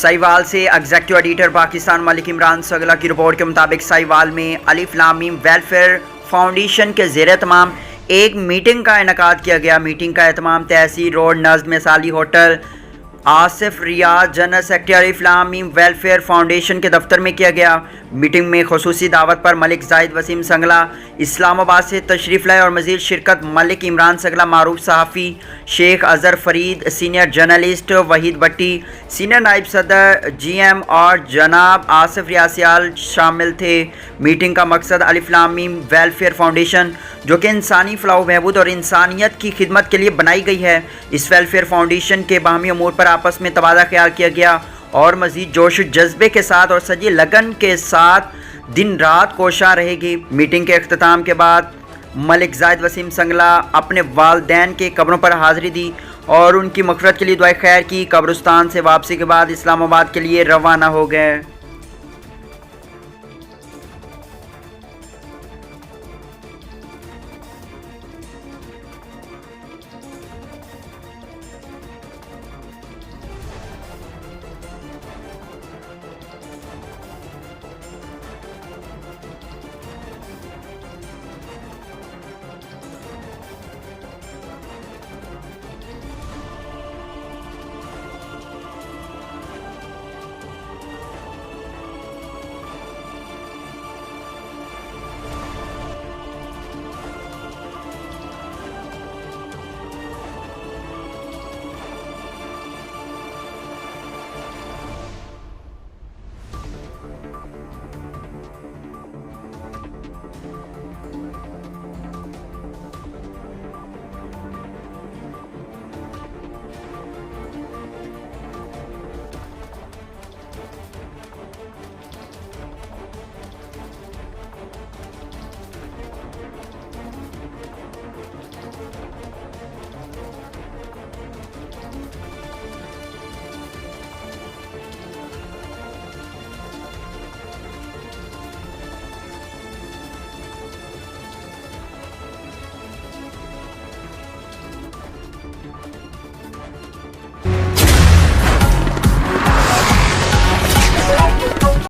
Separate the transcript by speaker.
Speaker 1: साहिवाल से executive editor Pakistan Malik Imran सगला की रिपोर्ट के मुताबिक साहिवाल में अलिफ लाम मीम वेलफेयर फाउंडेशन के ज़ेर तमाम एक मीटिंग का इनेकाद किया गया। मीटिंग का एहतमाम तहसील रोड नज़्म मिसाली होटल आसिफ रियाज जनरल सेक्रेटरी अलिफ लाम मीम वेलफेयर फाउंडेशन के दफ्तर में किया गया। मीटिंग में खुसूसी दावत पर मलिक जाहिद वसीम संगला इस्लामाबाद से तशरीफ़ लाए और मज़ीद शिरकत मलिक इमरान संगला, मारूफ सहाफ़ी शेख अज़हर फरीद, सीनियर जर्नलिस्ट वहीद भट्टी, सीनियर नायब सदर GM और जनाब आसिफ रियासियाल शामिल थे। मीटिंग का मकसद अलिफ लाम मीम वेलफेयर फाउंडेशन जो कि इंसानी फलाह बहबूद और इंसानियत की खिदमत के लिए बनाई गई है, इस वेलफेयर फाउंडेशन के बाहमी अमूर पर आपस में तबादला ख्याल किया गया और मज़ीद जोश जज्बे के साथ और सजी लगन के साथ दिन रात कोशा रहेगी। मीटिंग के अख्ताम के बाद मलिक जाहिद वसीम संगला अपने वालदैन के कब्रों पर हाज़िरी दी और उनकी मग़फ़िरत के लिए दुआए खैर की। कब्रिस्तान से वापसी के बाद इस्लामाबाद के लिए रवाना हो गए।